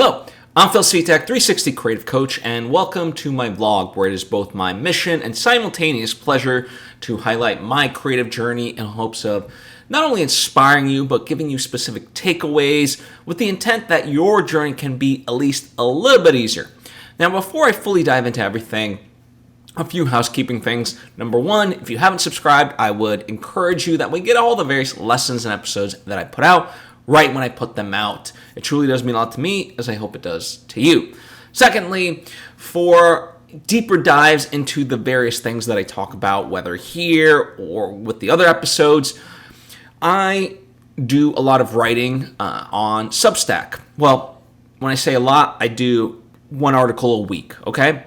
Hello, I'm Svitek, 360 Creative Coach, and welcome to my vlog where it is both my mission and simultaneous pleasure to highlight my creative journey in hopes of not only inspiring you, but giving you specific takeaways with the intent that your journey can be at least a little bit easier. Now, before I fully dive into everything, a few housekeeping things. Number one, if you haven't subscribed, I would encourage you that we get all the various lessons and episodes that I put out right when I put them out. It truly does mean a lot to me, as I hope it does to you. Secondly, for deeper dives into the various things that I talk about, whether here or with the other episodes, I do a lot of writing on Substack. Well, when I say a lot, I do one article a week, okay?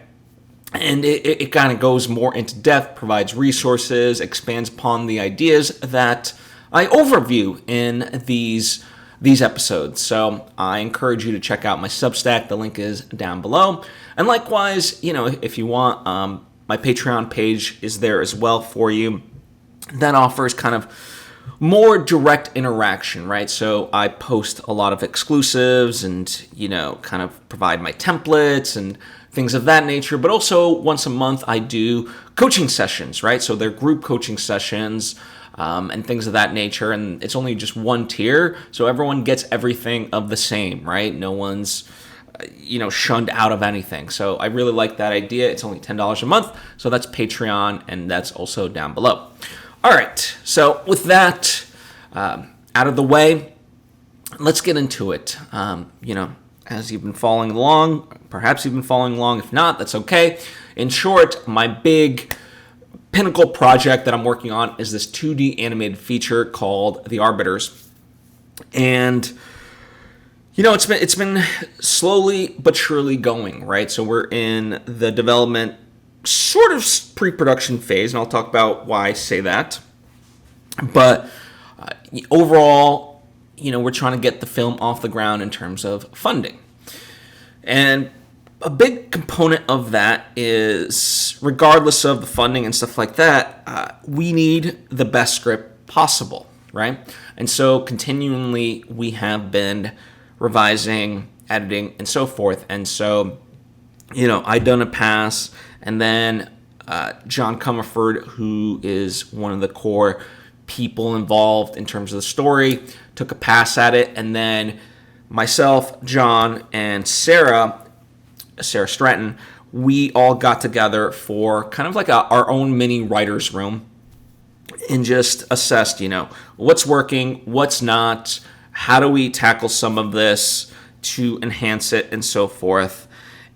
And it kind of goes more into depth, provides resources, expands upon the ideas that I overview in these episodes. So I encourage you to check out my Substack. The link is down below. And likewise, if you want, my Patreon page is there as well for you. That offers kind of more direct interaction, right? So I post a lot of exclusives and, kind of provide my templates and things of that nature. But also once a month, I do coaching sessions, right? So they're group coaching sessions and things of that nature. And it's only just one tier. So everyone gets everything of the same, right? No one's, shunned out of anything. So I really like that idea. It's only $10 a month. So that's Patreon, and that's also down below. All right. So with that out of the way, let's get into it. As you've been following along, perhaps you've been following along. If not, that's okay. In short, my big pinnacle project that I'm working on is this 2D animated feature called The Arbiters. And it's been slowly but surely going, right? So we're in the development sort of pre-production phase, and I'll talk about why I say that. But overall, we're trying to get the film off the ground in terms of funding. And a big component of that is, regardless of the funding and stuff like that, we need the best script possible, right? And so continually we have been revising, editing, and so forth. And so, I've done a pass, and then John Comerford, who is one of the core people involved in terms of the story, took a pass at it, and then myself, John, and Sarah Stratton, we all got together for kind of like our own mini writer's room and just assessed, what's working, what's not, how do we tackle some of this to enhance it, and so forth.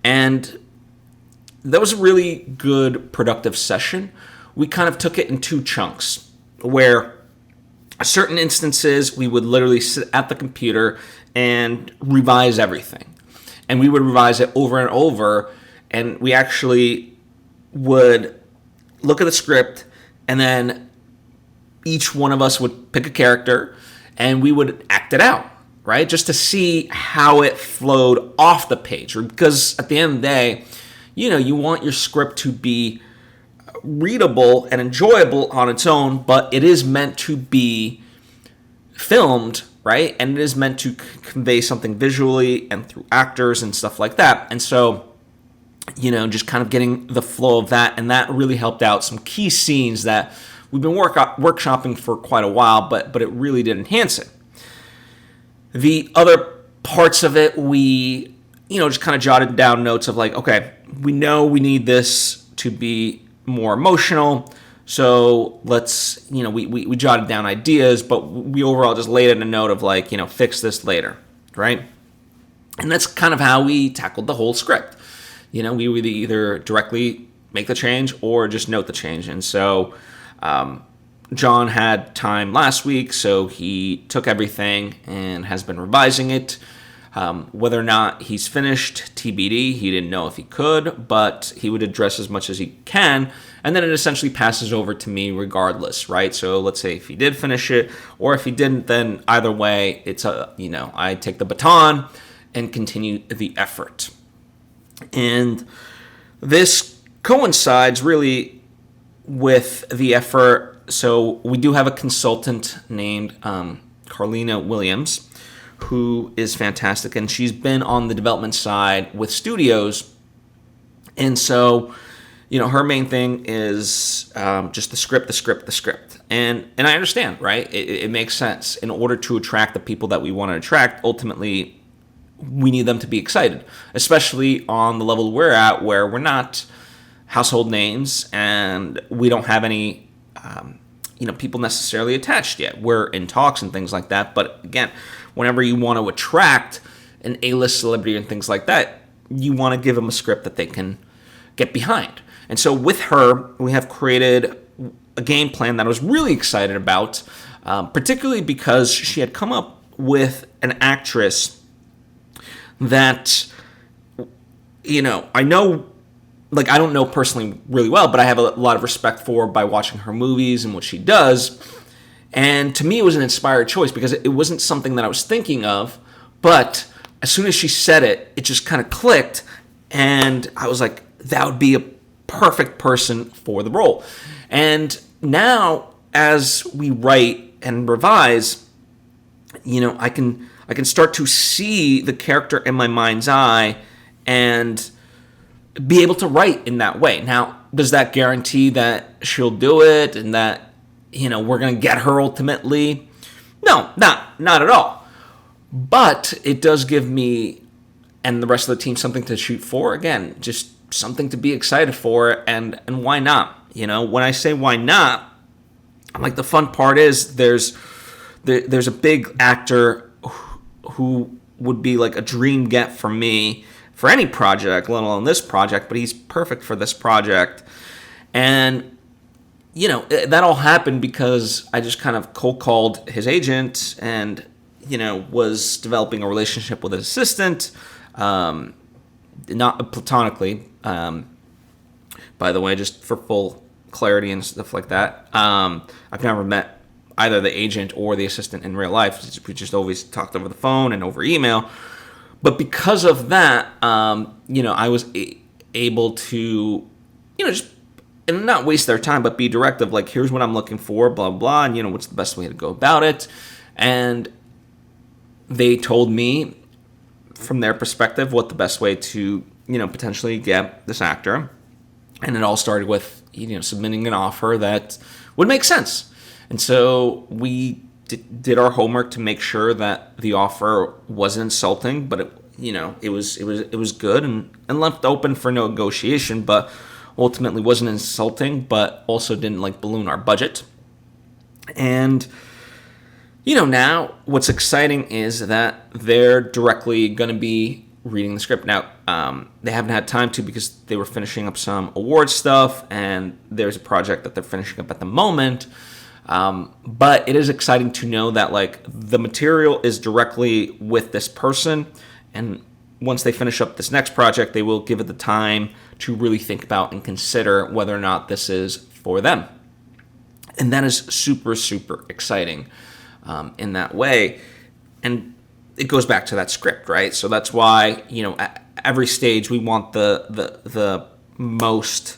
And that was a really good, productive session. We kind of took it in two chunks, where certain instances we would literally sit at the computer and revise everything. And we would revise it over and over, and we actually would look at the script, and then each one of us would pick a character, and we would act it out, right? Just to see how it flowed off the page. Because at the end of the day, you want your script to be readable and enjoyable on its own, but it is meant to be filmed, right? And it is meant to convey something visually and through actors and stuff like that. And so, just kind of getting the flow of that, and that really helped out some key scenes that we've been workshopping for quite a while, but it really did enhance it. The other parts of it, we, just kind of jotted down notes of like, okay, we know we need this to be more emotional. So let's, we jotted down ideas, but we overall just laid in a note of like, fix this later, right? And that's kind of how we tackled the whole script. We would either directly make the change or just note the change. And so John had time last week, so he took everything and has been revising it. Whether or not he's finished, TBD. He didn't know if he could, but he would address as much as he can, and then it essentially passes over to me regardless, right? So let's say if he did finish it, or if he didn't, then either way, it's I take the baton and continue the effort. And this coincides really with the effort. So we do have a consultant named Carlina Williams, who is fantastic, and she's been on the development side with studios. And so, her main thing is just the script. And I understand, right? It makes sense. In order to attract the people that we want to attract, ultimately, we need them to be excited, especially on the level we're at, where we're not household names and we don't have any people necessarily attached yet. We're in talks and things like that. But again, whenever you want to attract an A-list celebrity and things like that, you want to give them a script that they can get behind. And so with her, we have created a game plan that I was really excited about, particularly because she had come up with an actress that, I know, I don't know personally really well, but I have a lot of respect for by watching her movies and what she does. And to me, it was an inspired choice because it wasn't something that I was thinking of, but as soon as she said it, it just kind of clicked, and I was like, that would be a perfect person for the role. And now, as we write and revise, I can start to see the character in my mind's eye and be able to write in that way. Now, does that guarantee that she'll do it and that, we're going to get her ultimately? No, not at all. But it does give me and the rest of the team something to shoot for. Again, just something to be excited for, and why not? When I say why not, the fun part is there's a big actor who would be like a dream get for me for any project, let alone this project, but he's perfect for this project. And, that all happened because I just kind of cold called his agent and, was developing a relationship with his assistant, not platonically, by the way, just for full clarity and stuff like that. I've never met either the agent or the assistant in real life. We just always talked over the phone and over email. But because of that, I was able to, just and not waste their time, but be directive. Like, here's what I'm looking for, blah, blah, and, what's the best way to go about it. And they told me, from their perspective, what the best way to, potentially get this actor. And it all started with, submitting an offer that would make sense. And so we did our homework to make sure that the offer wasn't insulting, but it was good and left open for negotiation, but ultimately wasn't insulting, but also didn't balloon our budget. And now what's exciting is that they're directly going to be reading the script. Now, they haven't had time to because they were finishing up some award stuff, and there's a project that they're finishing up at the moment. But it is exciting to know that the material is directly with this person, and once they finish up this next project, they will give it the time to really think about and consider whether or not this is for them. And that is super, super exciting in that way. And it goes back to that script, right? So that's why, at every stage we want the most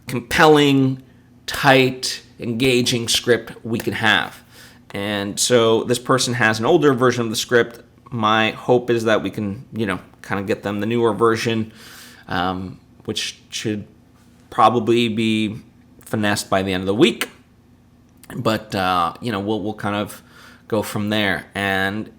compelling, tight, engaging script we can have. And so this person has an older version of the script. My hope is that we can, kind of get them the newer version, which should probably be finessed by the end of the week. But, we'll kind of go from there. And,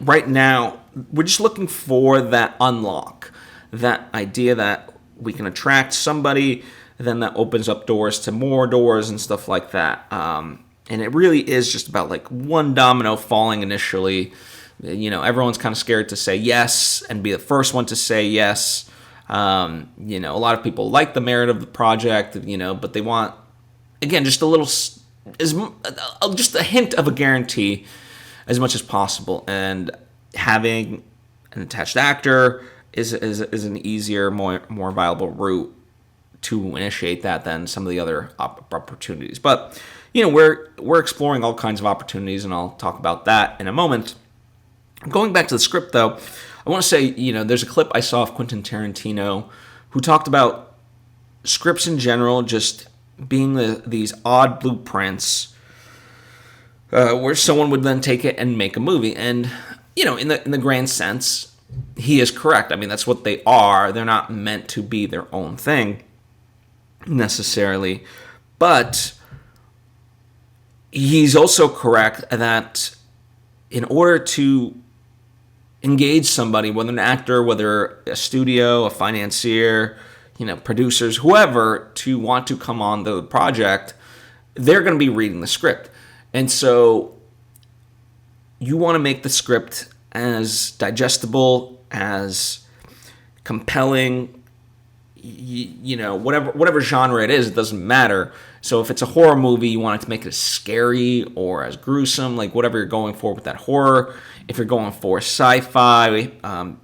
right now, we're just looking for that unlock, that idea that we can attract somebody, then that opens up doors to more doors and stuff like that. And it really is just about one domino falling initially. Everyone's kind of scared to say yes and be the first one to say yes. A lot of people like the merit of the project, but they want, again, just a little, just a hint of a guarantee as much as possible. And having an attached actor is an easier, more viable route to initiate that than some of the other opportunities. But, we're exploring all kinds of opportunities, and I'll talk about that in a moment. Going back to the script, though, I want to say, there's a clip I saw of Quentin Tarantino who talked about scripts in general just being these odd blueprints where someone would then take it and make a movie. And in the grand sense, he is correct. I mean, that's what they are. They're not meant to be their own thing necessarily, but he's also correct that in order to engage somebody, whether an actor, whether a studio, a financier, producers, whoever, to want to come on the project, they're going to be reading the script. And so you want to make the script as digestible, as compelling, whatever genre it is, it doesn't matter. So if it's a horror movie, you want it to make it as scary or as gruesome, like whatever you're going for with that horror. If you're going for sci-fi,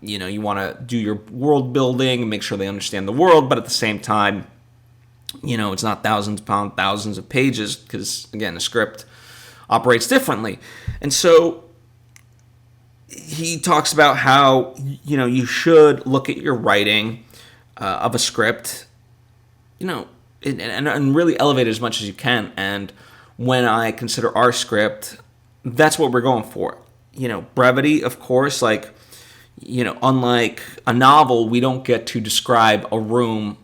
you want to do your world building and make sure they understand the world, but at the same time, it's not thousands upon thousands of pages because, again, the script operates differently. And so he talks about how, you should look at your writing of a script, and really elevate it as much as you can. And when I consider our script, that's what we're going for. Brevity, of course, unlike a novel, we don't get to describe a room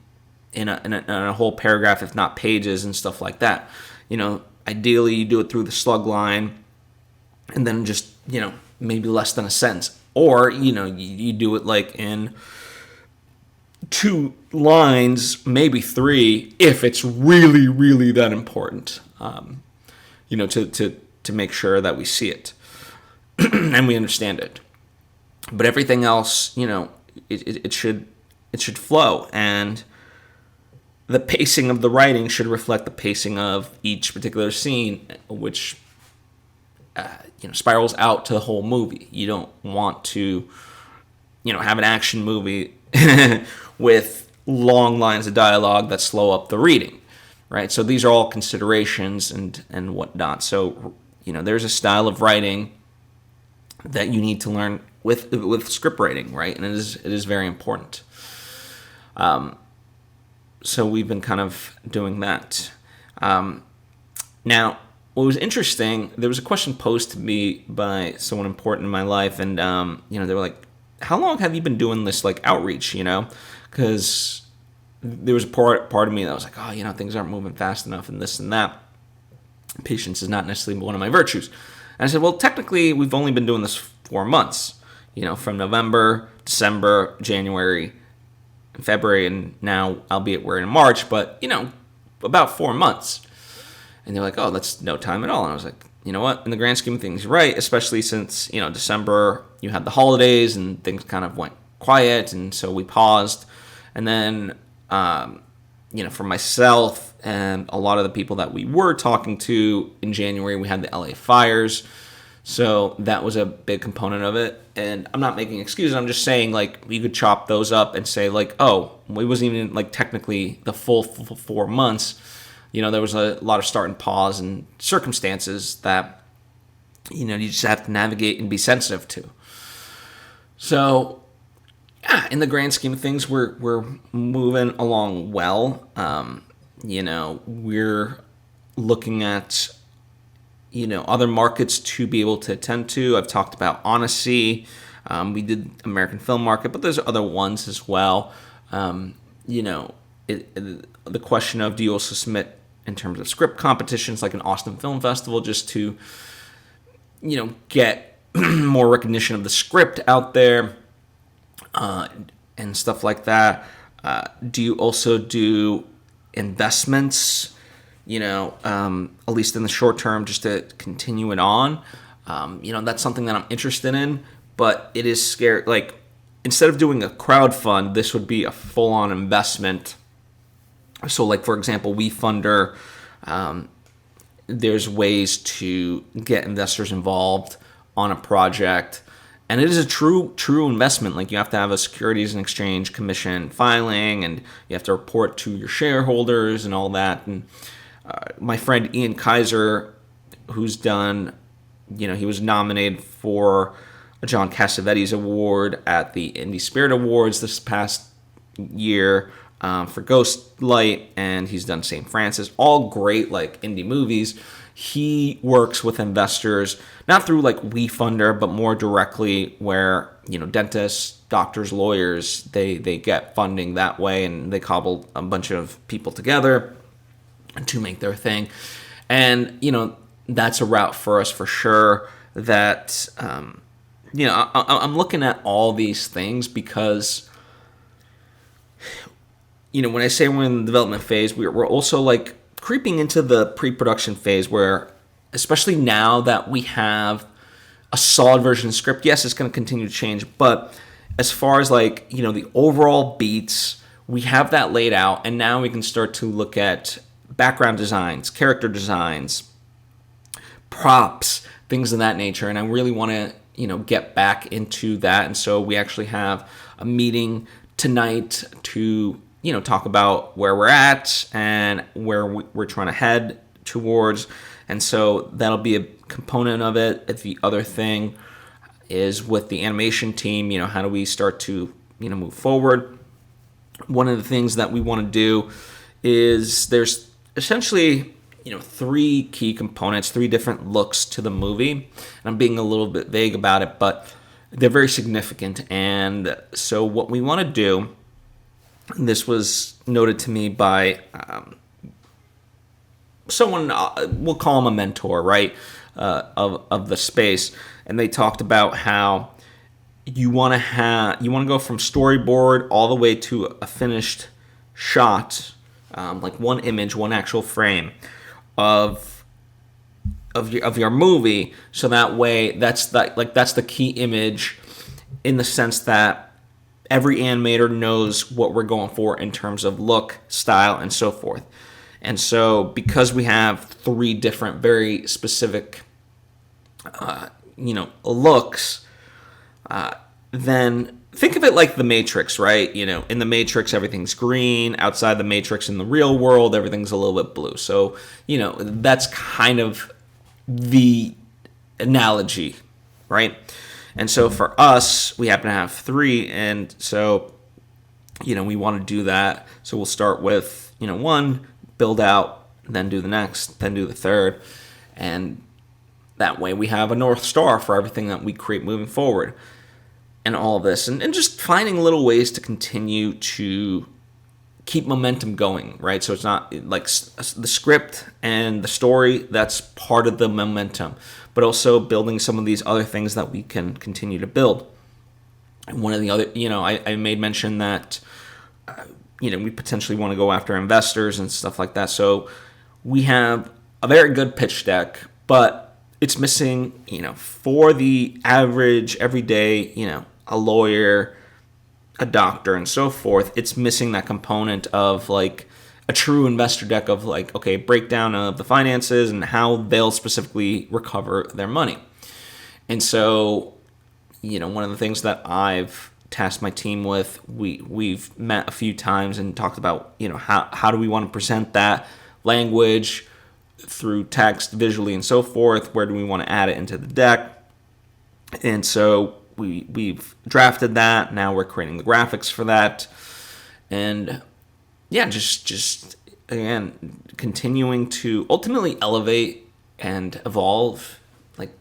in a whole paragraph, if not pages and stuff like that. Ideally, you do it through the slug line and then just, maybe less than a sentence. Or, you do it like in 2 lines, maybe 3, if it's really, really that important, to make sure that we see it and we understand it. But everything else, it should flow, and the pacing of the writing should reflect the pacing of each particular scene, which spirals out to the whole movie. You don't want to, have an action movie with long lines of dialogue that slow up the reading, right? So these are all considerations and whatnot. So, there's a style of writing that you need to learn with script writing, right? And it is very important. So we've been kind of doing that. Now, what was interesting, there was a question posed to me by someone important in my life, and they were like, "How long have you been doing this outreach?" Because there was a part of me that was like, "Oh, things aren't moving fast enough, and this and that. Patience is not necessarily one of my virtues." And I said, "Well, technically, we've only been doing this 4 months. From November, December, January, February, and now, albeit we're in March, but about 4 months." And they're like, "Oh, that's no time at all." And I was like, you know what? In the grand scheme of things, you're right, especially since, December, you had the holidays and things kind of went quiet. And so we paused. And then, for myself and a lot of the people that we were talking to in January, we had the LA fires. So that was a big component of it. And I'm not making excuses. I'm just saying, you could chop those up and say, oh, it wasn't even, technically the full 4 months. There was a lot of start and pause and circumstances that, you just have to navigate and be sensitive to. So, yeah, in the grand scheme of things, we're moving along well. We're looking at, other markets to be able to attend to. I've talked about Honesty. We did American Film Market, but there's other ones as well. The question of, do you also submit in terms of script competitions like an Austin Film Festival just to, get more recognition of the script out there and stuff like that. Do you also do investments, at least in the short term, just to continue it on? That's something that I'm interested in, but it is scary. Instead of doing a crowdfund, this would be a full-on investment. So, for example, WeFunder, there's ways to get investors involved on a project, and it is a true investment. You have to have a Securities and Exchange Commission filing, and you have to report to your shareholders and all that. And my friend Ian Kaiser, who's done, he was nominated for a John Cassavetes Award at the Indie Spirit Awards this past year. For Ghostlight, and he's done St. Francis, all great indie movies. he works with investors, not through like WeFunder, but more directly where, dentists, doctors, lawyers, they get funding that way, and they cobble a bunch of people together to make their thing. And, that's a route for us for sure. That, I'm looking at all these things because, when I say we're in the development phase, we're also like creeping into the pre-production phase where, especially now that we have a solid version of the script, yes, it's going to continue to change, but as far as like, the overall beats, we have that laid out, and now we can start to look at background designs, character designs, props, things of that nature. And I really want to, get back into that. And so we actually have a meeting tonight to, talk about where we're at and where we're trying to head towards. And so that'll be a component of it. The other thing is with the animation team, how do we start to, move forward? One of the things that we want to do is there's essentially, three key components, three different looks to the movie. And I'm being a little bit vague about it, but they're very significant. And so what we want to do, and this was noted to me by someone, we'll call him a mentor, right, of the space. And they talked about how you want to go from storyboard all the way to a finished shot, like one image, one actual frame of your movie. So that way, that's the key image, in the sense that every animator knows what we're going for in terms of look, style, and so forth. And so because we have three different, very specific, looks, then think of it like the Matrix, right? In the Matrix, everything's green. Outside the Matrix, in the real world, everything's a little bit blue. So, that's kind of the analogy, right? And so for us, we happen to have three. And so, we want to do that. So we'll start with, one, build out, then do the next, then do the third. And that way we have a North Star for everything that we create moving forward. And all of this, and just finding little ways to continue to keep momentum going, right? So it's not like the script and the story, that's part of the momentum, but also building some of these other things that we can continue to build. And one of the other, I made mention that, we potentially want to go after investors and stuff like that. So we have a very good pitch deck, but it's missing, for the average, everyday, a lawyer, a doctor, and so forth, it's missing that component of like a true investor deck of like, okay, breakdown of the finances and how they'll specifically recover their money. And so, one of the things that I've tasked my team with, we've met a few times and talked about, how do we want to present that language through text, visually, and so forth? Where do we want to add it into the deck? And so we've drafted that. Now we're creating the graphics for that. And yeah, just again, continuing to ultimately elevate and evolve, like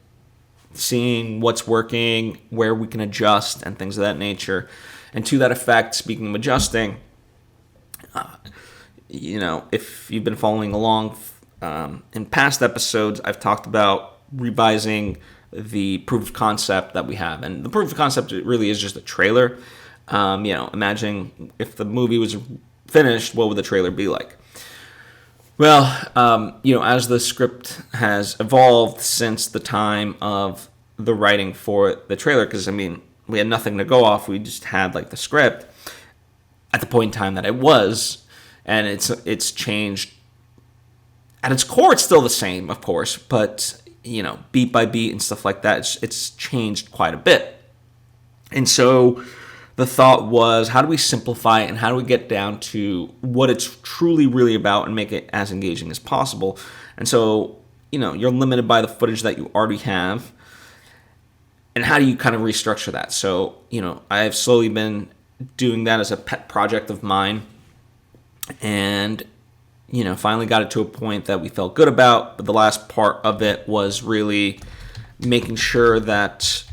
seeing what's working, where we can adjust, and things of that nature. And to that effect, speaking of adjusting, if you've been following along in past episodes, I've talked about revising the proof of concept that we have. And the proof of concept really is just a trailer. Imagine if the movie was finished, what would the trailer be like? Well, as the script has evolved since the time of the writing for the trailer, because, we had nothing to go off. We just had, like, the script at the point in time that it was, and it's changed. At its core, it's still the same, of course, but beat by beat and stuff like that, it's changed quite a bit. And so the thought was, how do we simplify it and how do we get down to what it's truly really about and make it as engaging as possible? And so, you're limited by the footage that you already have. And how do you kind of restructure that? So, I've slowly been doing that as a pet project of mine. And finally got it to a point that we felt good about. But the last part of it was really making sure that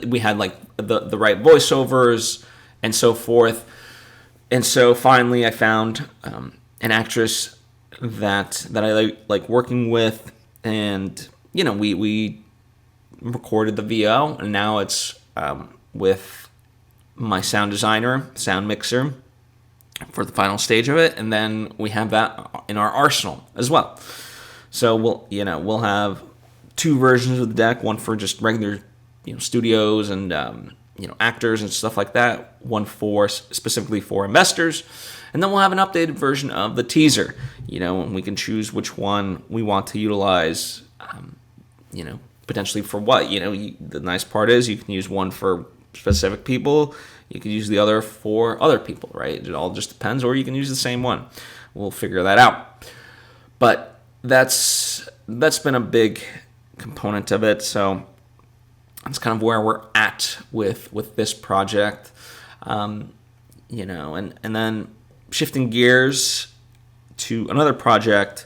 we had like the right voiceovers and so forth. And so finally I found an actress that I like working with, and we recorded the VO, and now it's with my sound designer, sound mixer, for the final stage of it, and then we have that in our arsenal as well. So we'll have two versions of the deck, one for just regular studios and actors and stuff like that, one for specifically for investors, and then we'll have an updated version of the teaser, and we can choose which one we want to utilize, potentially for what. The nice part is you can use one for specific people, you can use the other for other people, right? It all just depends, or you can use the same one. We'll figure that out. But that's been a big component of it. So that's kind of where we're at with this project, and then shifting gears to another project.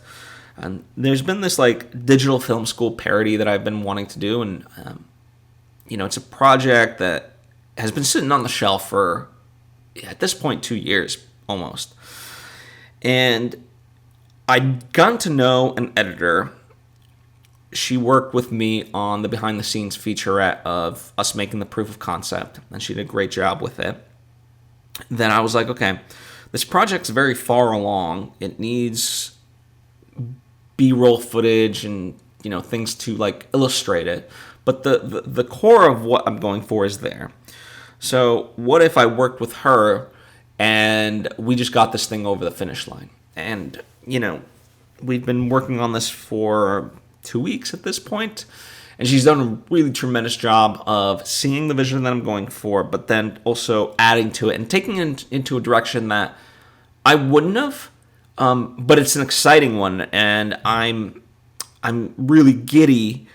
And there's been this like digital film school parody that I've been wanting to do, and it's a project that has been sitting on the shelf for, at this point, 2 years almost. And I'd gotten to know an editor. She worked with me on the behind-the-scenes featurette of us making the proof of concept, and she did a great job with it. Then I was like, okay, this project's very far along. It needs B-roll footage and things to like illustrate it, but the core of what I'm going for is there. So what if I worked with her and we just got this thing over the finish line? And we've been working on this for 2 weeks at this point, and she's done a really tremendous job of seeing the vision that I'm going for, but then also adding to it and taking it into a direction that I wouldn't have. But it's an exciting one, and I'm really giddy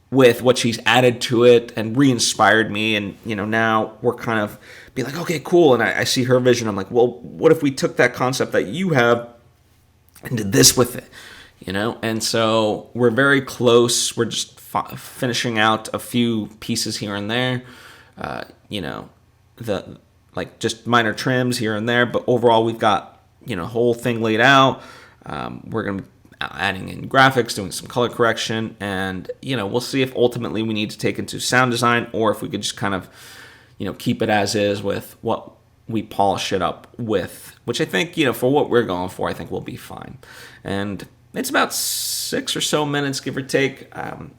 with what she's added to it and re-inspired me. And now we're kind of be like, okay, cool. And I see her vision. I'm like, well, what if we took that concept that you have and did this with it? And so we're very close. We're just finishing out a few pieces here and there. The like just minor trims here and there, but overall we've got whole thing laid out. We're going to be adding in graphics, doing some color correction, and we'll see if ultimately we need to take into sound design, or if we could just kind of keep it as is with what we polish it up with, which I think for what we're going for, I think we'll be fine. And it's about 6 or so minutes, give or take,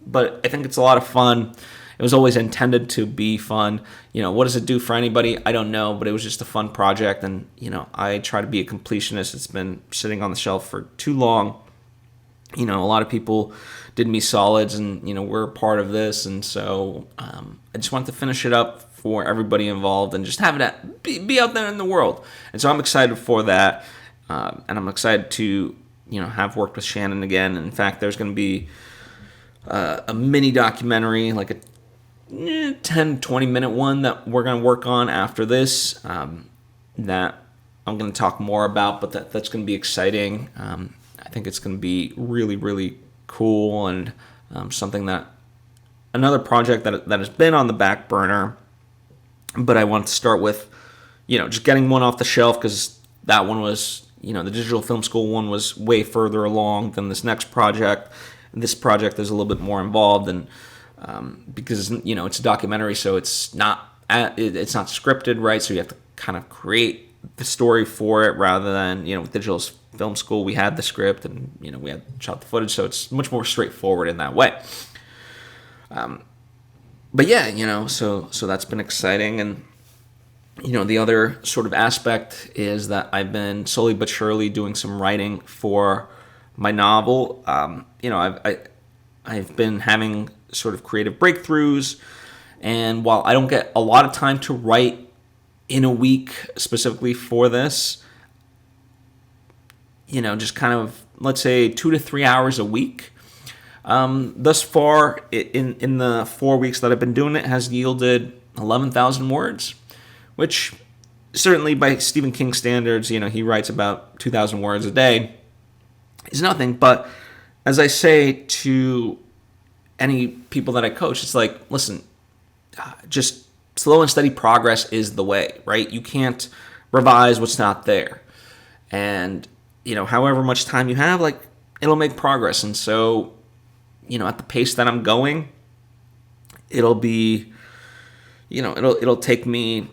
but I think it's a lot of fun. It was always intended to be fun. What does it do for anybody? I don't know, but it was just a fun project, and I try to be a completionist. It's been sitting on the shelf for too long. A lot of people did me solids, and we're a part of this, and so I just wanted to finish it up for everybody involved and just have it be out there in the world. And so I'm excited for that, and I'm excited to have worked with Shannon again. In fact, there's going to be a mini documentary, like a 10-20 minute one that we're going to work on after this, that I'm going to talk more about, but that's going to be exciting. I think it's going to be really, really cool, and something that another project that has been on the back burner, but I want to start with, just getting one off the shelf, because that one was, the digital film school one was way further along than this next project. This project is a little bit more involved, and because it's a documentary, so it's not scripted, right? So you have to kind of create the story for it, rather than with digital film school we had the script and we had shot the footage, so it's much more straightforward in that way. But yeah, so that's been exciting. And the other sort of aspect is that I've been slowly but surely doing some writing for my novel. I've been having sort of creative breakthroughs, and while I don't get a lot of time to write in a week specifically for this, just kind of, let's say 2 to 3 hours a week. Thus far, in the 4 weeks that I've been doing it, has yielded 11,000 words, which certainly by Stephen King standards, he writes about 2,000 words a day, is nothing. But as I say to any people that I coach, it's like, listen, just slow and steady progress is the way, right? You can't revise what's not there. And, however much time you have, like, it'll make progress. And so, at the pace that I'm going, it'll be, it'll take me,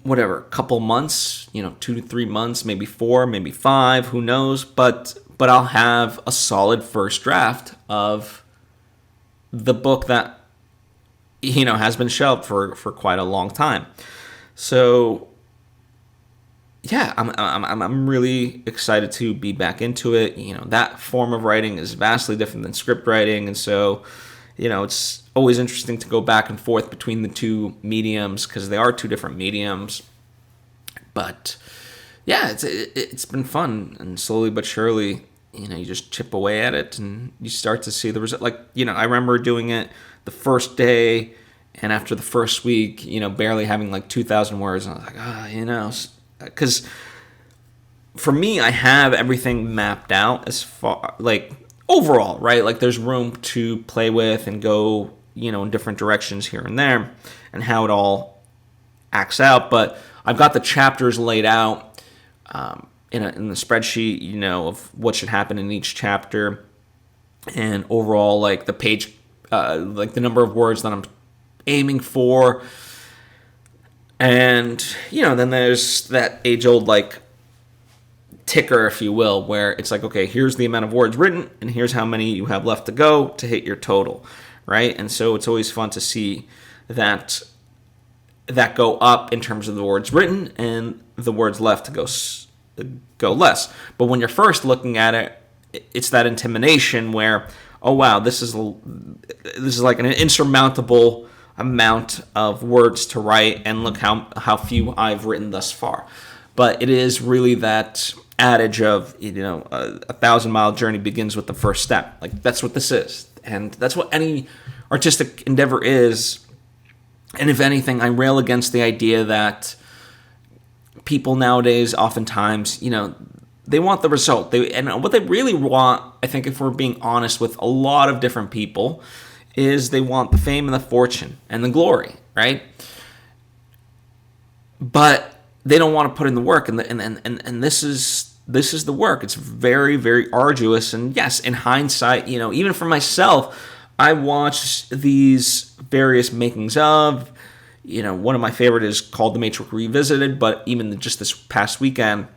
whatever, a couple months, 2 to 3 months, maybe 4, maybe 5, who knows? But I'll have a solid first draft of the book that, has been shelved for quite a long time. So, yeah, I'm really excited to be back into it. That form of writing is vastly different than script writing, and so, it's always interesting to go back and forth between the two mediums because they are two different mediums. But yeah, it's been fun, and slowly but surely, you just chip away at it, and you start to see the result. Like, I remember doing it the first day, and after the first week, barely having like 2,000 words, and I was like, because for me, I have everything mapped out as far, like, overall, right? Like, there's room to play with and go, in different directions here and there, and how it all acts out. But I've got the chapters laid out in the spreadsheet, of what should happen in each chapter, and overall, like, the page, like, the number of words that I'm aiming for. And, then there's that age-old, like, ticker, if you will, where it's like, okay, here's the amount of words written, and here's how many you have left to go to hit your total, right? And so it's always fun to see that go up in terms of the words written and the words left to go less. But when you're first looking at it, it's that intimidation where, oh wow, this is like an insurmountable amount of words to write, and look how few I've written thus far. But it is really that adage of, a 1,000-mile journey begins with the first step. Like, that's what this is, and that's what any artistic endeavor is. And if anything, I rail against the idea that people nowadays oftentimes, they want the result. And what they really want, I think, if we're being honest with a lot of different people, is they want the fame and the fortune and the glory, right? But they don't want to put in the work, and this is the work. It's very, very arduous. And yes, in hindsight, even for myself, I watched these various makings of, one of my favorite is called The Matrix Revisited, but even just this past weekend,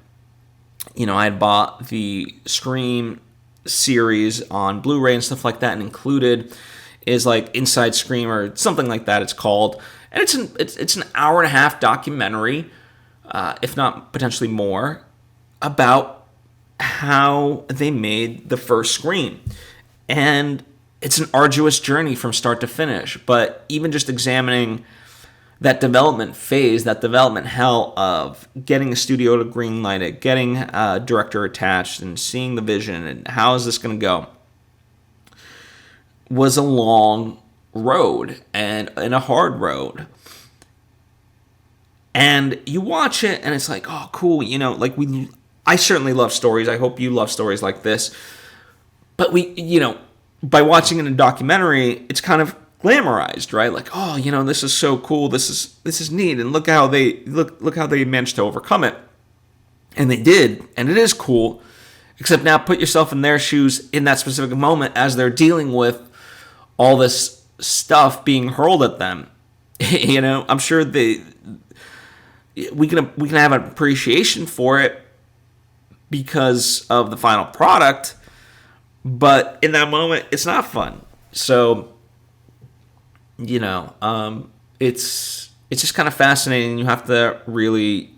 I had bought the Scream series on Blu-ray and stuff like that, and included is like Inside Scream or something like that it's called. And it's an hour and a half documentary, if not potentially more, about how they made the first Scream. And it's an arduous journey from start to finish. But even just examining that development phase, that development hell of getting a studio to greenlight it, getting a director attached, and seeing the vision and how is this going to go, was a long road and a hard road. And you watch it and it's like, oh, cool, I certainly love stories. I hope you love stories like this. But by watching it in a documentary, it's kind of glamorized, right? Like, oh, this is so cool. This is neat, and look how they managed to overcome it. And they did, and it is cool. Except now put yourself in their shoes in that specific moment as they're dealing with all this stuff being hurled at them. I'm sure we can have an appreciation for it because of the final product, but in that moment, it's not fun. So, it's just kind of fascinating. You have to really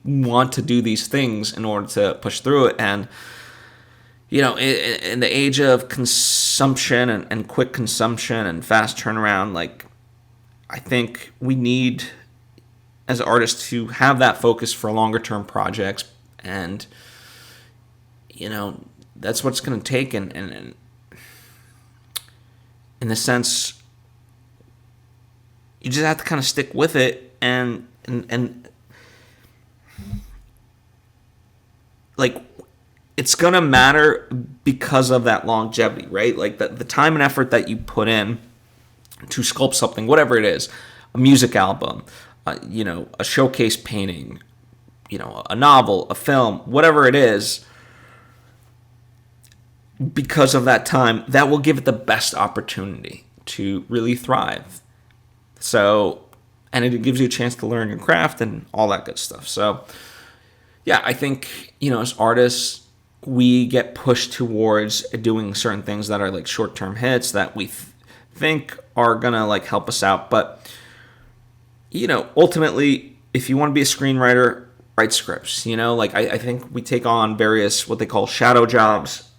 want to do these things in order to push through it. And in the age of consumption and quick consumption and fast turnaround, like, I think we need, as artists, to have that focus for longer term projects. And, that's what it's going to take. And in the sense, you just have to kind of stick with it. And and like, it's gonna matter because of that longevity, right? Like the time and effort that you put in to sculpt something, whatever it is, a music album, a showcase painting, a novel, a film, whatever it is. Because of that time, that will give it the best opportunity to really thrive. So, and it gives you a chance to learn your craft and all that good stuff. So, yeah, I think, as artists, we get pushed towards doing certain things that are like short-term hits that we think are gonna like help us out. But, ultimately, if you want to be a screenwriter, write scripts. I think we take on various what they call shadow jobs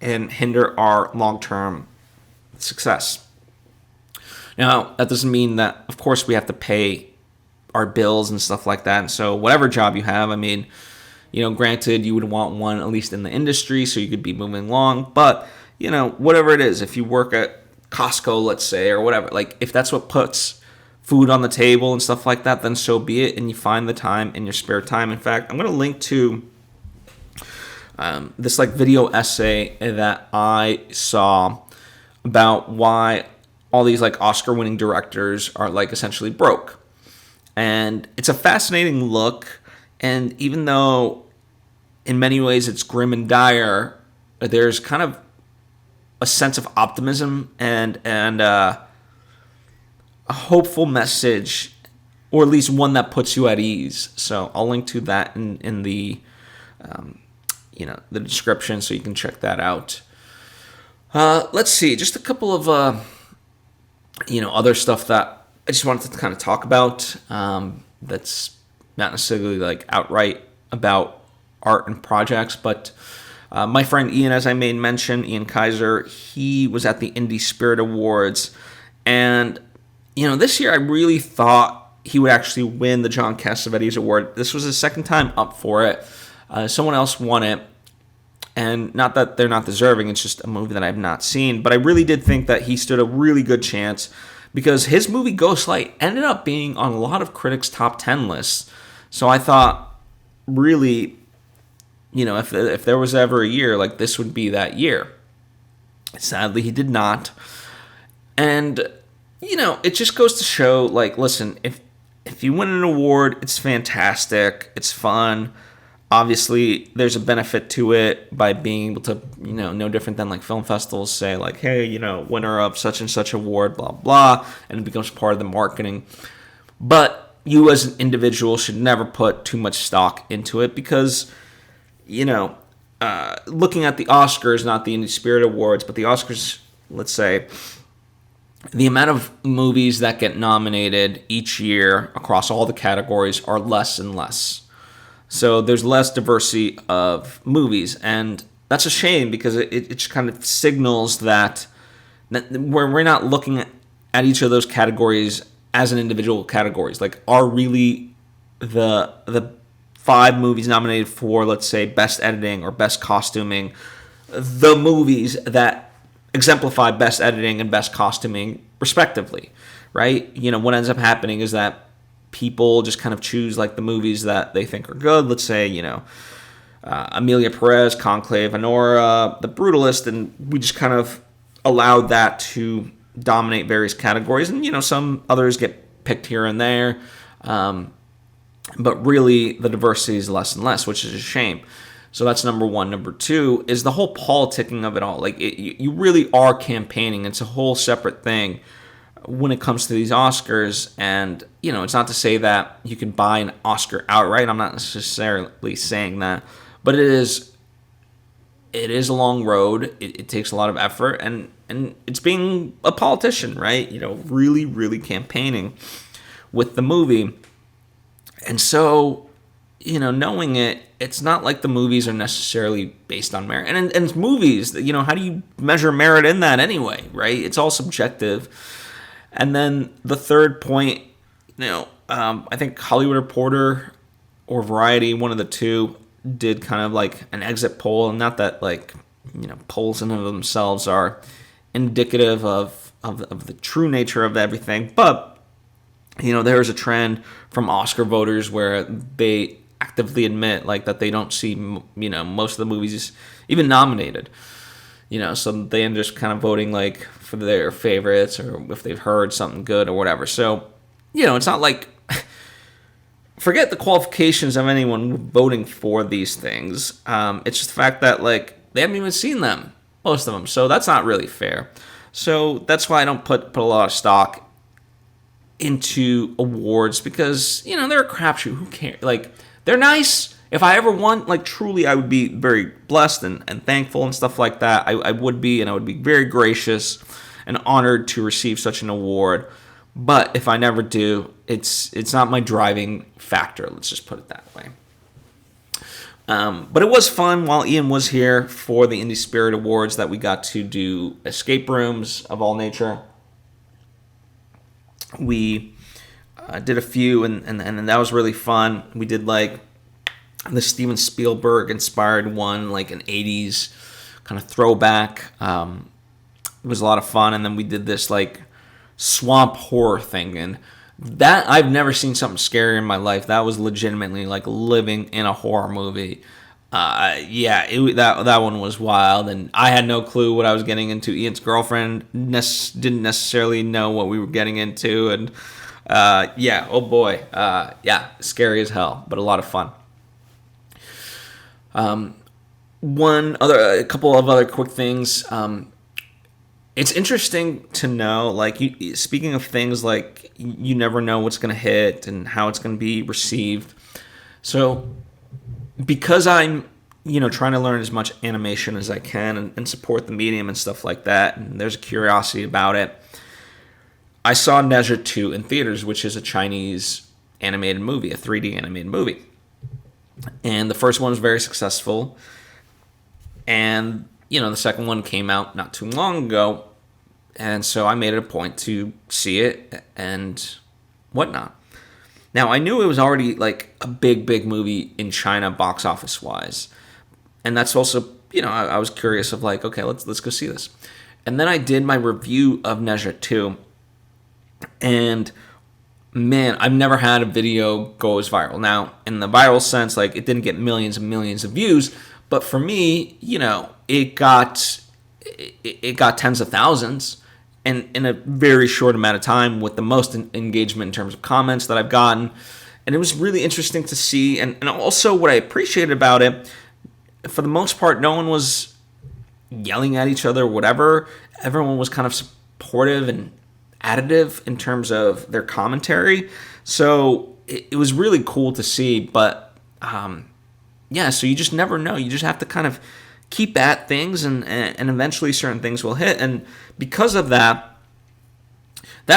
and hinder our long-term success. Now, that doesn't mean that, of course, we have to pay our bills and stuff like that. And so whatever job you have, granted, you would want one at least in the industry so you could be moving along. But, whatever it is, if you work at Costco, let's say, or whatever, like if that's what puts food on the table and stuff like that, then so be it. And you find the time in your spare time. In fact, I'm going to link to this like video essay that I saw about why all these like Oscar-winning directors are like essentially broke. And it's a fascinating look. And even though in many ways it's grim and dire, there's kind of a sense of optimism and a hopeful message, or at least one that puts you at ease. So I'll link to that in the the description so you can check that out. Let's see, just a couple of other stuff that I just wanted to kind of talk about. That's not necessarily like outright about art and projects, but my friend Ian, as I made mention, Ian Kaiser, he was at the Indie Spirit Awards, and this year I really thought he would actually win the John Cassavetes Award. This was his second time up for it. Someone else won it, and not that they're not deserving, it's just a movie that I've not seen, but I really did think that he stood a really good chance because his movie Ghostlight ended up being on a lot of critics' top 10 lists. So I thought, really, if there was ever a year, like this would be that year. Sadly, he did not. And, it just goes to show, like, listen, if you win an award, it's fantastic, it's fun. Obviously, there's a benefit to it by being able to, no different than like film festivals say like, hey, winner of such and such award, blah, blah, and it becomes part of the marketing. But you as an individual should never put too much stock into it because, looking at the Oscars, not the Indie Spirit Awards, but the Oscars, let's say, the amount of movies that get nominated each year across all the categories are less and less. So there's less diversity of movies, and that's a shame because it just kind of signals that we're not looking at each of those categories as an individual categories. Like, are really the 5 movies nominated for, let's say, best editing or best costuming, the movies that exemplify best editing and best costuming respectively, right? What ends up happening is that people just kind of choose like the movies that they think are good. Let's say, Amelia Perez, Conclave, Honora, The Brutalist, and we just kind of allowed that to dominate various categories. And, some others get picked here and there. But really, the diversity is less and less, which is a shame. So that's number one. Number two is the whole politicking of it all. Like, you really are campaigning. It's a whole separate thing when it comes to these Oscars. And, it's not to say that you can buy an Oscar outright. I'm not necessarily saying that. But it is a long road. It takes a lot of effort. And it's being a politician, right? Really, really campaigning with the movie. And so, knowing it, it's not like the movies are necessarily based on merit. And movies, how do you measure merit in that anyway, right? It's all subjective. And then the third point, I think Hollywood Reporter or Variety, one of the two, did kind of like an exit poll. And not that like, polls in and of themselves are indicative of the true nature of everything. But There's a trend from Oscar voters where they actively admit like that they don't see most of the movies even nominated. So they end just kind of voting like for their favorites or if they've heard something good or whatever. So it's not like forget the qualifications of anyone voting for these things. It's just the fact that like they haven't even seen them, most of them. So that's not really fair. So that's why I don't put a lot of stock into awards because they're a crapshoot. Who cares? Like they're nice. If I ever won, like truly, I would be very blessed and thankful and stuff like that. I would be, and I would be very gracious and honored to receive such an award. But if I never do, it's not my driving factor. Let's just put it that way. But it was fun while Ian was here for the Indie Spirit Awards that we got to do escape rooms of all nature. We did a few, and that was really fun. We did like the Steven Spielberg inspired one, like an 80s kind of throwback. It was a lot of fun. And then we did this like swamp horror thing, and that I've never seen something scary in my life. That was legitimately like living in a horror movie. That one was wild, and I had no clue what I was getting into. Ian's girlfriend didn't necessarily know what we were getting into, and scary as hell, but a lot of fun. A couple of other quick things. It's interesting to know, like, speaking of things like you never know what's going to hit and how it's going to be received. So, because I'm, trying to learn as much animation as I can and support the medium and stuff like that, and there's a curiosity about it, I saw Ne Zha 2 in theaters, which is a Chinese animated movie, a 3D animated movie. And the first one was very successful. And the second one came out not too long ago, and so I made it a point to see it and whatnot. Now, I knew it was already like a big movie in China box office wise, and that's also, I was curious of like, okay, let's go see this. And then I did my review of Ne Zha 2, and man, I've never had a video go as viral. Now, in the viral sense, like it didn't get millions and millions of views, but for me, it got tens of thousands, and in a very short amount of time, with the most engagement in terms of comments that I've gotten. And it was really interesting to see. And also what I appreciated about it, for the most part, no one was yelling at each other or whatever. Everyone was kind of supportive and additive in terms of their commentary. So it was really cool to see. But so you just never know. You just have to kind of keep at things, and eventually certain things will hit. And because of that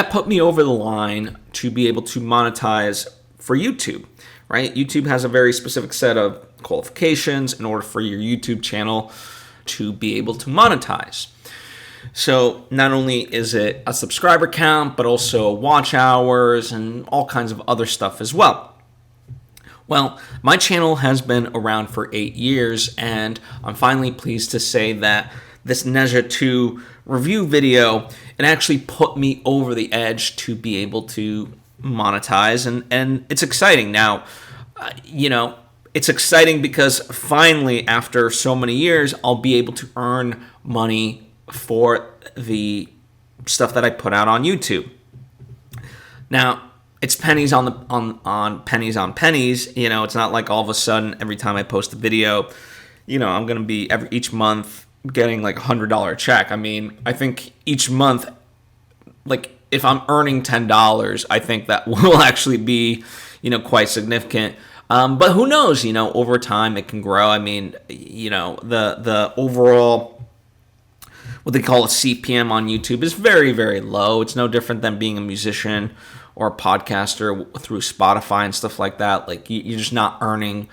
put me over the line to be able to monetize for YouTube, right? YouTube has a very specific set of qualifications in order for your YouTube channel to be able to monetize. So not only is it a subscriber count, but also watch hours and all kinds of other stuff as well. Well, my channel has been around for 8 years, and I'm finally pleased to say that this Ne Zha 2 review video, it actually put me over the edge to be able to monetize, and it's exciting. Now, it's exciting because finally, after so many years, I'll be able to earn money for the stuff that I put out on YouTube. Now, it's pennies on pennies on pennies. It's not like all of a sudden every time I post a video, I'm going to be each month getting like $100 check. I mean, I think each month, like if I'm earning $10, I think that will actually be, quite significant. But who knows, over time it can grow. I mean, the overall, what they call a CPM on YouTube is very, very low. It's no different than being a musician or a podcaster through Spotify and stuff like that. Like you're just not earning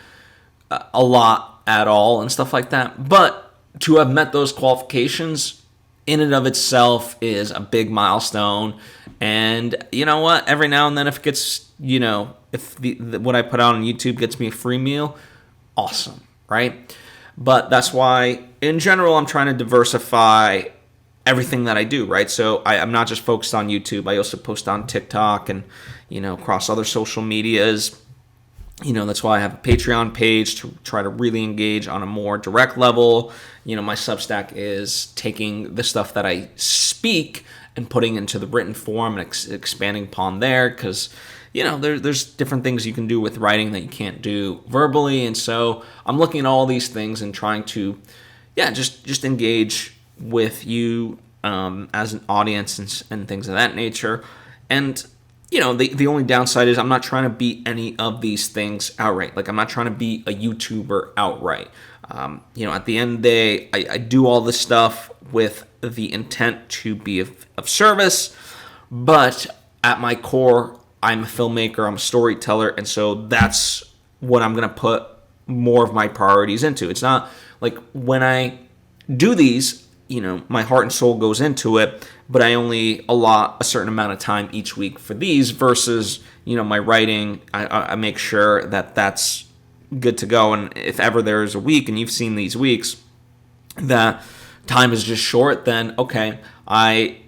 a lot at all and stuff like that. But to have met those qualifications in and of itself is a big milestone. And you know what? Every now and then, if it gets, if what I put out on YouTube gets me a free meal, awesome, right? But that's why, in general, I'm trying to diversify everything that I do, right? So I'm not just focused on YouTube. I also post on TikTok and, across other social medias. That's why I have a Patreon page to try to really engage on a more direct level. My Substack is taking the stuff that I speak and putting into the written form and expanding upon there, because there's different things you can do with writing that you can't do verbally. And so I'm looking at all these things and trying to just engage with you as an audience and things of that nature. And the only downside is I'm not trying to be any of these things outright. Like, I'm not trying to be a YouTuber outright. At the end of the day, I do all this stuff with the intent to be of service, but at my core, I'm a filmmaker, I'm a storyteller, and so that's what I'm going to put more of my priorities into. It's not like when I do these, my heart and soul goes into it, but I only allot a certain amount of time each week for these versus, my writing. I make sure that that's good to go. And if ever there's a week, and you've seen these weeks, that time is just short, then okay, I,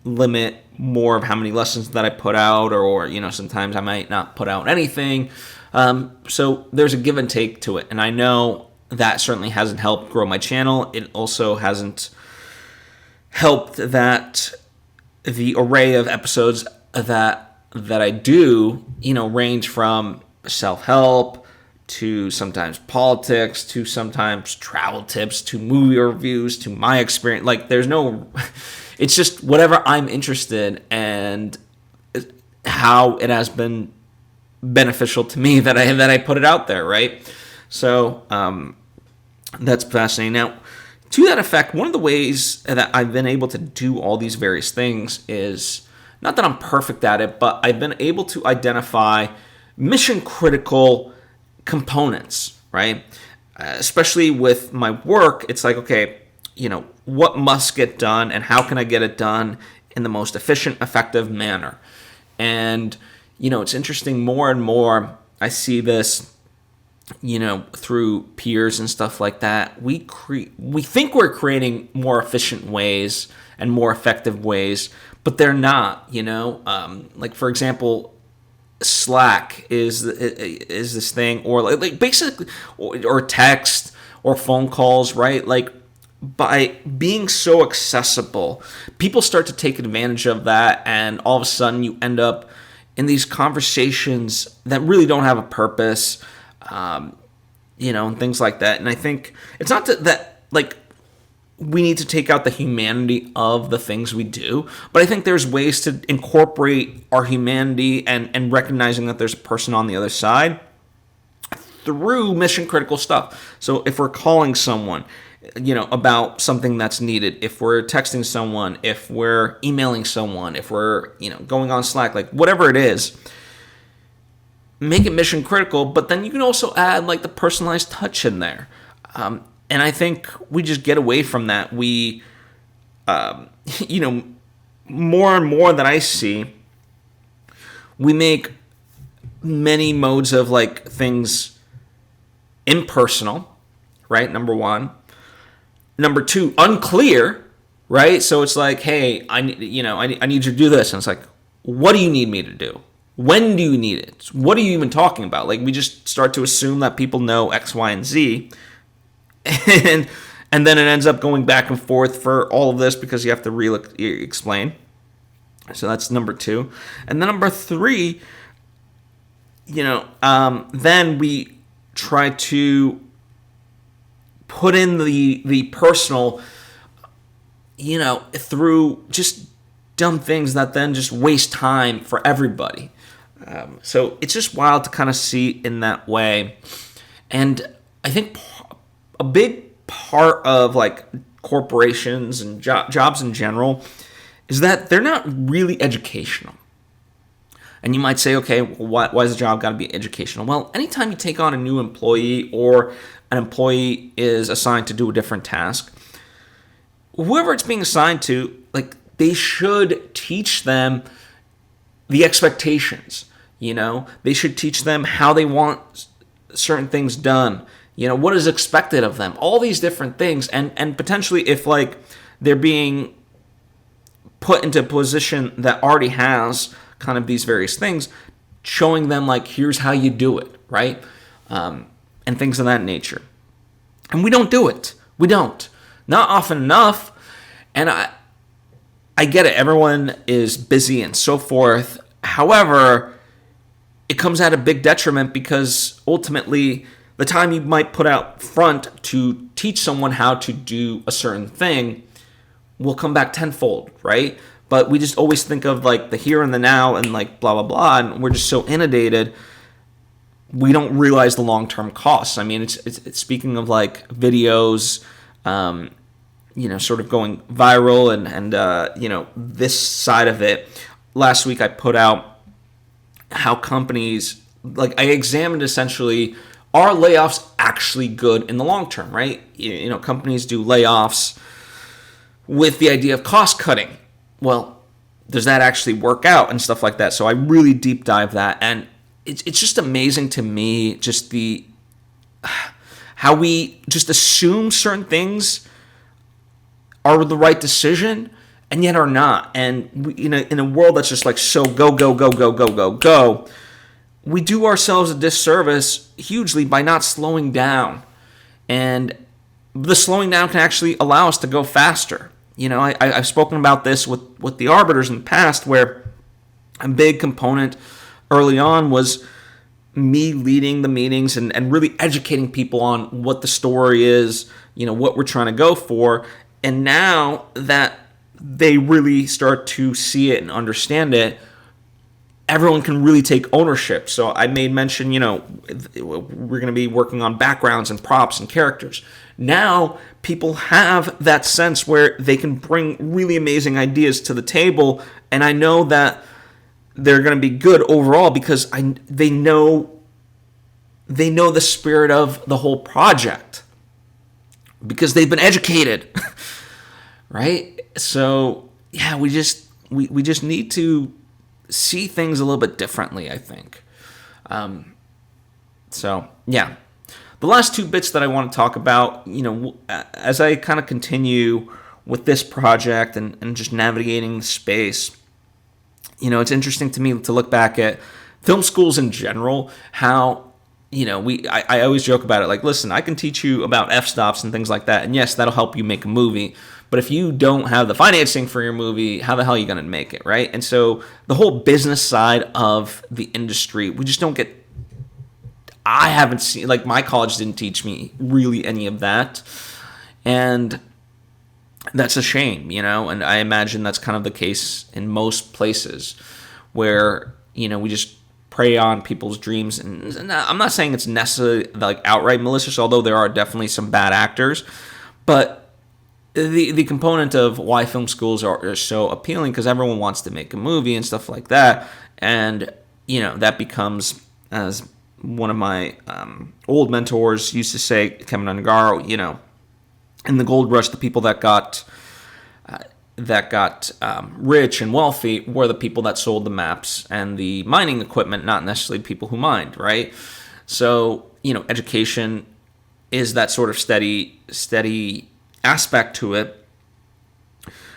limit more of how many lessons that I put out, or sometimes I might not put out anything. So there's a give and take to it. And I know that certainly hasn't helped grow my channel. It also hasn't helped that the array of episodes that I do, range from self-help to sometimes politics, to sometimes travel tips, to movie reviews, to my experience. Like, it's just whatever I'm interested in and how it has been beneficial to me that I put it out there, right? So that's fascinating. Now, to that effect, one of the ways that I've been able to do all these various things is, not that I'm perfect at it, but I've been able to identify mission critical components, right? Especially with my work, it's like, okay, what must get done and how can I get it done in the most efficient, effective manner? And, it's interesting, more and more I see this, through peers and stuff like that. We think we're creating more efficient ways and more effective ways, but they're not, like, for example, Slack is this thing, or like basically, or text or phone calls, right? Like, by being so accessible, people start to take advantage of that, and all of a sudden you end up in these conversations that really don't have a purpose, and things like that. And I think it's not that like we need to take out the humanity of the things we do, but I think there's ways to incorporate our humanity and recognizing that there's a person on the other side through mission critical stuff. So if we're calling someone, about something that's needed, if we're texting someone, if we're emailing someone, if we're, going on Slack, like whatever it is, make it mission critical, but then you can also add like the personalized touch in there. And I think we just get away from that. We, more and more that I see, we make many modes of like things impersonal, right? Number one. Number two, unclear, right? So it's like, hey, I need you to do this. And it's like, what do you need me to do? When do you need it? What are you even talking about? Like, we just start to assume that people know X, Y, and Z. And then it ends up going back and forth for all of this because you have to explain. So that's number two. And then number three, then we try to put in the personal, through just dumb things that then just waste time for everybody. So it's just wild to kind of see in that way. And I think a big part of like corporations and jobs in general is that they're not really educational. And you might say, okay, why is the job got to be educational? Well, anytime you take on a new employee or an employee is assigned to do a different task, whoever it's being assigned to, like, they should teach them the expectations. They should teach them how they want certain things done. What is expected of them. All these different things, and potentially if like they're being put into a position that already has kind of these various things, showing them like, here's how you do it, right? And things of that nature. And we don't do it. We don't. Not often enough. And I get it. Everyone is busy and so forth. However, it comes at a big detriment because ultimately the time you might put out front to teach someone how to do a certain thing will come back tenfold, right? But we just always think of like the here and the now and like blah, blah, blah. And we're just so inundated. We don't realize the long-term costs. I mean, it's speaking of like videos, sort of going viral and this side of it. Last week I put out how companies, like I examined essentially, are layoffs actually good in the long term, right? Companies do layoffs with the idea of cost cutting. Well, does that actually work out and stuff like that? So I really deep dive that, and it's just amazing to me just how we just assume certain things are the right decision and yet are not. And we, in a world that's just like so go, go, go, go, go, go, go, we do ourselves a disservice hugely by not slowing down. And the slowing down can actually allow us to go faster. I've spoken about this with the Arbiters in the past, where a big component early on was me leading the meetings and really educating people on what the story is, what we're trying to go for. And now that they really start to see it and understand it, everyone can really take ownership. So I made mention, we're going to be working on backgrounds and props and characters. Now people have that sense where they can bring really amazing ideas to the table, and I know that they're going to be good overall because they know the spirit of the whole project because they've been educated, right? So yeah, we just need to see things a little bit differently, I think. So yeah, the last two bits that I want to talk about, as I kind of continue with this project and just navigating the space, it's interesting to me to look back at film schools in general, how, I always joke about it, like, listen, I can teach you about f-stops and things like that, and yes, that'll help you make a movie, but if you don't have the financing for your movie, how the hell are you going to make it, right? And so the whole business side of the industry, we just don't get, I haven't seen, like, my college didn't teach me really any of that, and that's a shame, and I imagine that's kind of the case in most places where, we just prey on people's dreams. And I'm not saying it's necessarily like outright malicious, although there are definitely some bad actors, but the component of why film schools are so appealing, because everyone wants to make a movie and stuff like that, and, that becomes, as one of my old mentors used to say, Kevin Ungaro, in the gold rush, the people that got rich and wealthy were the people that sold the maps and the mining equipment, not necessarily people who mined, right? So, education is that sort of steady aspect to it,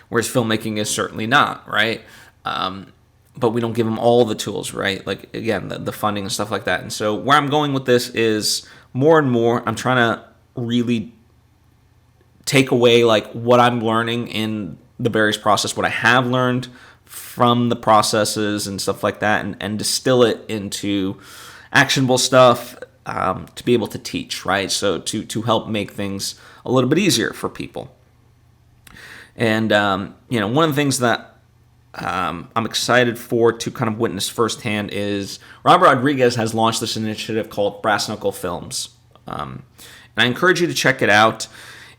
whereas filmmaking is certainly not, right? But we don't give them all the tools, right? Like, again, the funding and stuff like that. And so where I'm going with this is more and more, I'm trying to really take away like what I'm learning in the various process, what I have learned from the processes and stuff like that, and distill it into actionable stuff to be able to teach, right? So to help make things a little bit easier for people. And one of the things that I'm excited for to kind of witness firsthand is Robert Rodriguez has launched this initiative called Brass Knuckle Films, and I encourage you to check it out.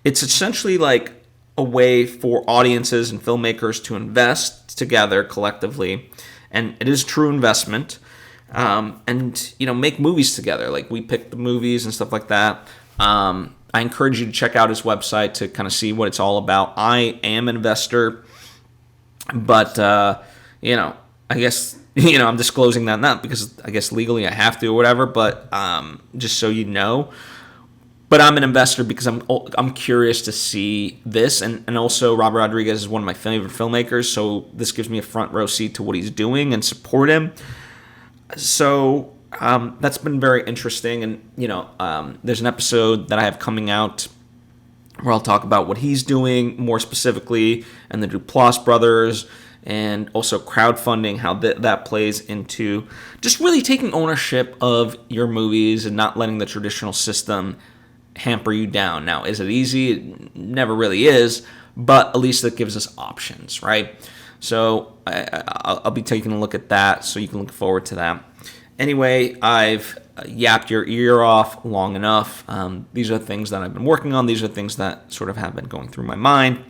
It's essentially like a way for audiences and filmmakers to invest together collectively, and it is true investment, and make movies together. Like, we pick the movies and stuff like that. I encourage you to check out his website to kind of see what it's all about. I am an investor, but I guess I'm disclosing that not because I guess legally I have to or whatever, but just so you know. But I'm an investor because I'm curious to see this, and also Robert Rodriguez is one of my favorite filmmakers, so this gives me a front row seat to what he's doing and support him. So that's been very interesting, and there's an episode that I have coming out where I'll talk about what he's doing more specifically, and the Duplass brothers, and also crowdfunding, how that plays into just really taking ownership of your movies and not letting the traditional system hamper you down. Now, is it easy? It never really is, but at least it gives us options, right? So I'll be taking a look at that, so you can look forward to that. Anyway, I've yapped your ear off long enough. These are things that I've been working on. These are things that sort of have been going through my mind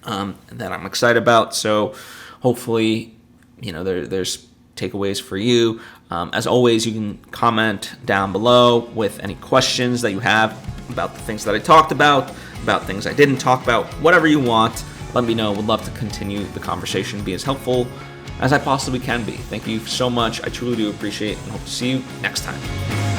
that I'm excited about. So hopefully, there's takeaways for you. As always, you can comment down below with any questions that you have about the things that I talked about things I didn't talk about, whatever you want. Let me know. Would love to continue the conversation, be as helpful as I possibly can be. Thank you so much. I truly do appreciate it, and hope to see you next time.